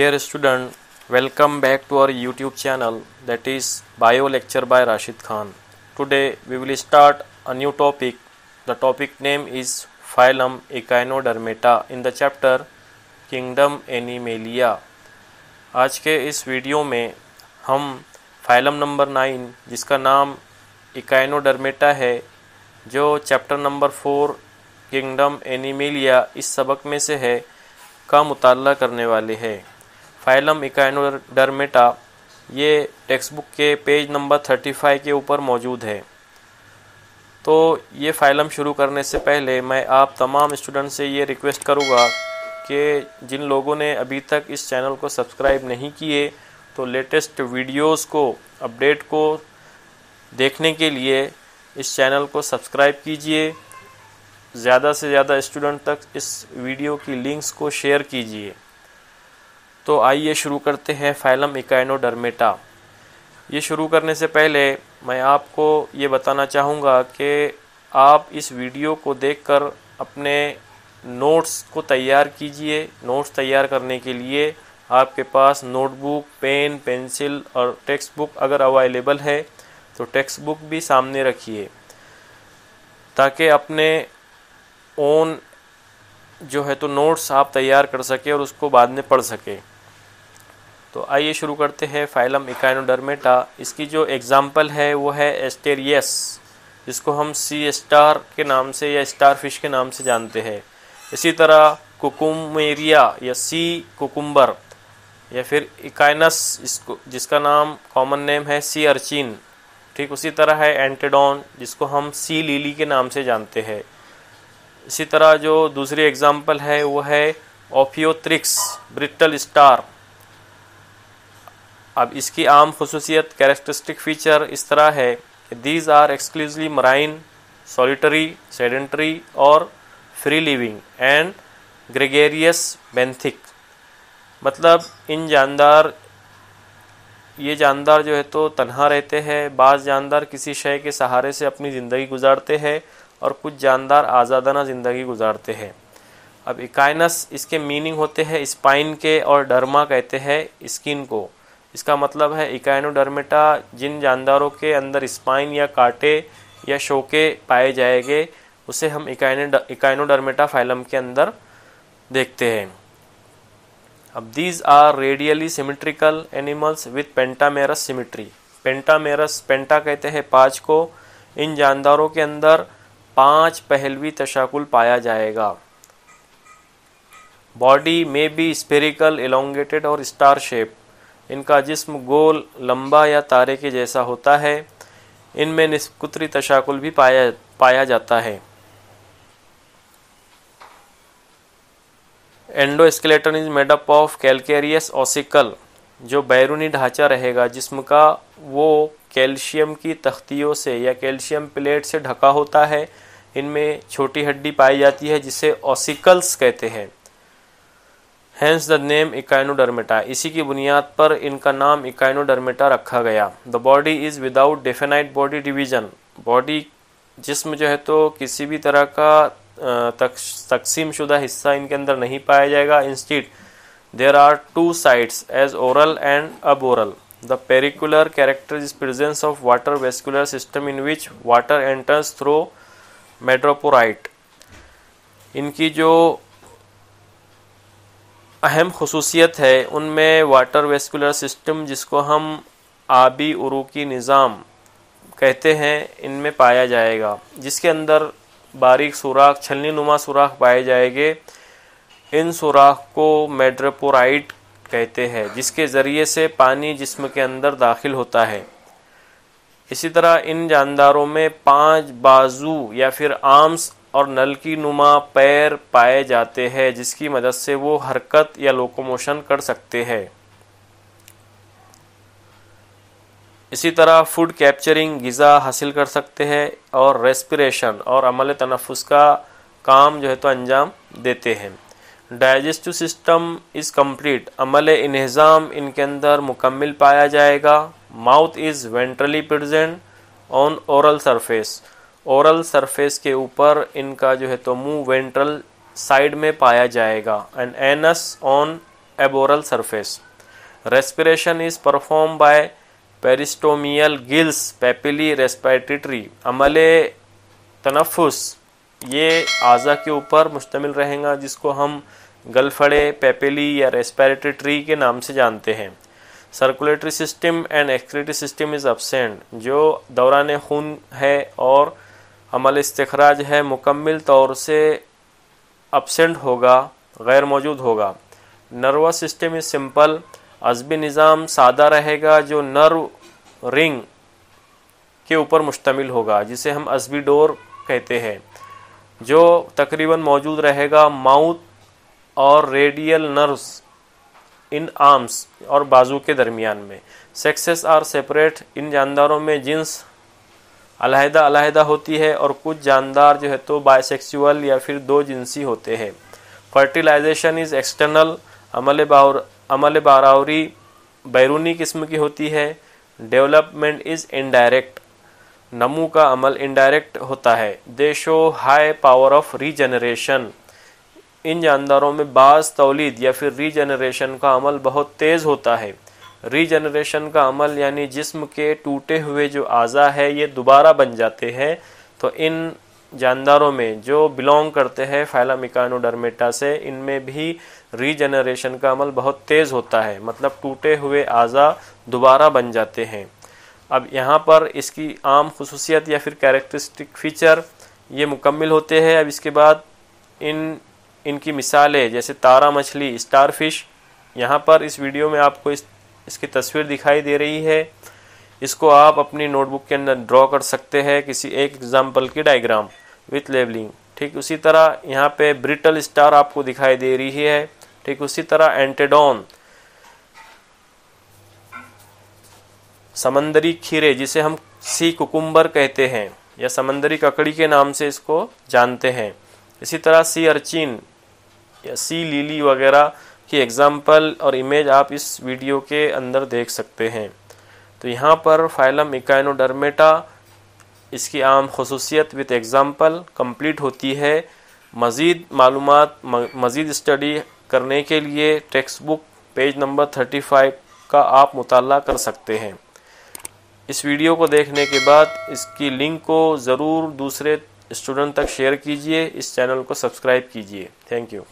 Dear student, welcome back to our YouTube channel, that is Bio Lecture by Rashid Khan. Today we will start a new topic. The topic name is Phylum Echinodermata in the chapter Kingdom Animalia. आज के इस video में हम phylum number 9 जिसका नाम Echinodermata है, जो chapter number 4 kingdom animalia इस सबक में से है, का मुताला करने वाले हैं। फाइलम इकाइनोडर्मेटा ये टेक्स्ट बुक के पेज नंबर 35 के ऊपर मौजूद है। तो ये फाइलम शुरू करने से पहले मैं आप तमाम स्टूडेंट से ये रिक्वेस्ट करूँगा कि जिन लोगों ने अभी तक इस चैनल को सब्सक्राइब नहीं किए, तो लेटेस्ट वीडियोस को, अपडेट को देखने के लिए इस चैनल को सब्सक्राइब कीजिए। ज़्यादा से ज़्यादा स्टूडेंट तक इस वीडियो की लिंक्स को शेयर कीजिए। तो आइए शुरू करते हैं फाइलम इकाइनोडर्मेटा। ये शुरू करने से पहले मैं आपको ये बताना चाहूँगा कि आप इस वीडियो को देखकर अपने नोट्स को तैयार कीजिए। नोट्स तैयार करने के लिए आपके पास नोटबुक, पेन, पेंसिल और टेक्स्ट बुक अगर अवेलेबल है तो टेक्स्ट बुक भी सामने रखिए, ताकि अपने ओन जो है तो नोट्स आप तैयार कर सके और उसको बाद में पढ़ सके। तो आइए शुरू करते हैं फाइलम इकाइनोडर्मेटा। इसकी जो एग्जाम्पल है वो है एस्टेरियस, जिसको हम सी स्टार के नाम से या स्टार फिश के नाम से जानते हैं। इसी तरह कुकुमेरिया या सी कुकुम्बर, या फिर इकाइनस इसको जिसका नाम कॉमन नेम है सी अर्चिन। ठीक उसी तरह है एंटेडॉन, जिसको हम सी लिली के नाम से जानते हैं। इसी तरह जो दूसरी एग्जाम्पल है वो है ओफियोथ्रिक्स ब्रिटल स्टार। अब इसकी आम खुसूसियत, कैरेक्टरिस्टिक फीचर इस तरह है कि these are exclusively marine, solitary, sedentary और free living and gregarious benthic. मतलब ये जानदार जो है तो तन्हा रहते हैं। बाज़ जानदार किसी शय के सहारे से अपनी ज़िंदगी गुजारते हैं और कुछ जानदार आज़ादाना ज़िंदगी गुजारते हैं। अब इकाइनस इसके मीनिंग होते हैं स्पाइन के, और डर्मा कहते हैं स्किन को। इसका मतलब है इकाइनोडर्मेटा जिन जानदारों के अंदर स्पाइन या कांटे या शोके पाए जाएंगे, उसे हम इकाइनोडर्मेटा फाइलम के अंदर देखते हैं। अब these are radially symmetrical animals with pentamerous symmetry. Penta कहते हैं 5 को। इन जानदारों के अंदर 5 पहलवी तशाकुल पाया जाएगा। बॉडी में बी स्फेरिकल, एलोंगेटेड और स्टार शेप। इनका जिस्म गोल, लंबा या तारे के जैसा होता है। इनमें निस्कुत्री तशाकुल भी पाया जाता है। Endoskeleton is made up of calcareous ossicle. जो बैरूनी ढांचा रहेगा जिस्म का, वो कैल्शियम की तख्तियों से या कैल्शियम प्लेट से ढका होता है। इनमें छोटी हड्डी पाई जाती है जिसे ओसिकल्स कहते हैं। Hence the name echinodermata. इसी की बुनियाद पर इनका नाम इकाइनोडर्मेटा रखा गया। The body is without definite body division. Body जिस्म जो है तो किसी भी तरह का तकसीम शुदा हिस्सा इनके अंदर नहीं पाया जाएगा। Instead there are 2 sides as oral and aboral. The particular character is presence of water vascular system in which water enters through madreporite. इनकी जो अहम खुसूसियत है उनमें वाटर वेस्कुलर सिस्टम, जिसको हम आबी उरूकी निज़ाम कहते हैं, इनमें पाया जाएगा, जिसके अंदर बारीक सुराख, छलनी नुमा सुराख पाए जाएंगे। इन सुराख को मेड्रोपोराइट कहते हैं, जिसके ज़रिए से पानी जिस्म के अंदर दाखिल होता है। इसी तरह इन जानदारों में 5 बाजू या फिर आर्म्स और नलकी नुमा पैर पाए जाते हैं, जिसकी मदद से वो हरकत या लोकोमोशन कर सकते हैं। इसी तरह फूड कैप्चरिंग, ग़िज़ा हासिल कर सकते हैं, और रेस्पिरेशन और अमल तनफ़ुस का काम जो है तो अंजाम देते हैं। Digestive system is complete. अमल इन्हिज़ाम इनके अंदर मुकम्मल पाया जाएगा। Mouth is ventrally present on oral surface. Oral surface के ऊपर इनका जो है तो मुंह वेंट्रल साइड में पाया जाएगा। And anus on subaboral surface. Respiration is performed by peristomial gills papillae respiratory. अमले तनफुस ये आज़ा के ऊपर मुश्तमिल रहेगा जिसको हम गलफड़े पेपिली या रेस्पिरेटरी के नाम से जानते हैं. Circulatory system and excretory system is absent. जो दौरान खून है और अमल इस्तिखराज है मुकम्मल तौर से एब्सेंट होगा, गैर मौजूद होगा. Nervous system is simple. अज़बी निज़ाम सादा रहेगा जो नर्व रिंग के ऊपर मुश्तमिल होगा जिसे हम अज़बी डोर कहते हैं, जो तकरीबन मौजूद रहेगा माउथ और रेडियल नर्व्स इन आर्म्स और बाजू के दरमियान में. Sexes are separate. इन जानदारों में जिन्स अलहदा अलहदा होती है और कुछ जानदार जो है तो बायसेक्सुअल या फिर दो जिनसी होते हैं. Fertilisation is external. अमल बारावरी बैरूनी किस्म की होती है. Development is indirect. नमू का अमल इनडायरेक्ट होता है. They show high power of regeneration. इन जानदारों में बाज़ तौलीद या फिर रीजनरेशन का अमल बहुत तेज़ होता है. रीजनरेशन का अमल यानी जिस्म के टूटे हुए जो आज़ा है ये दोबारा बन जाते हैं. तो इन जानदारों में जो बिलोंग करते हैं फाइलम इकाइनोडर्मेटा से, इनमें भी रीजनरेशन का अमल बहुत तेज़ होता है, मतलब टूटे हुए आज़ा दोबारा बन जाते हैं. अब यहाँ पर इसकी आम खुसूसियत या फिर कैरेक्टरिस्टिक फ़ीचर ये मुकम्मल होते हैं. अब इसके बाद इनकी मिसालें जैसे तारा मछली, स्टार फिश. यहाँ पर इस वीडियो में आपको इसकी तस्वीर दिखाई दे रही है. इसको आप अपनी नोटबुक के अंदर ड्रॉ कर सकते हैं किसी एक एग्जाम्पल की डायग्राम विथ लेबलिंग. ठीक उसी तरह यहाँ पे ब्रिटल स्टार आपको दिखाई दे रही है. ठीक उसी तरह एंटेडोन समंदरी खीरे जिसे हम सी कुकुम्बर कहते हैं या समंदरी ककड़ी के नाम से इसको जानते हैं. इसी तरह सी अर्चिन या सी लिली वगैरह की एग्जाम्पल और इमेज आप इस वीडियो के अंदर देख सकते हैं. तो यहाँ पर फाइलम इकाइनोडर्मेटा इसकी आम खुसूसियत विद एग्जाम्पल कंप्लीट होती है. मज़ीद मालूमात मज़ीद स्टडी करने के लिए टेक्स्ट बुक पेज नंबर 35 का आप मुताला कर सकते हैं. इस वीडियो को देखने के बाद इसकी लिंक को ज़रूर दूसरे स्टूडेंट तक शेयर कीजिए. इस चैनल को सब्सक्राइब कीजिए. Thank you.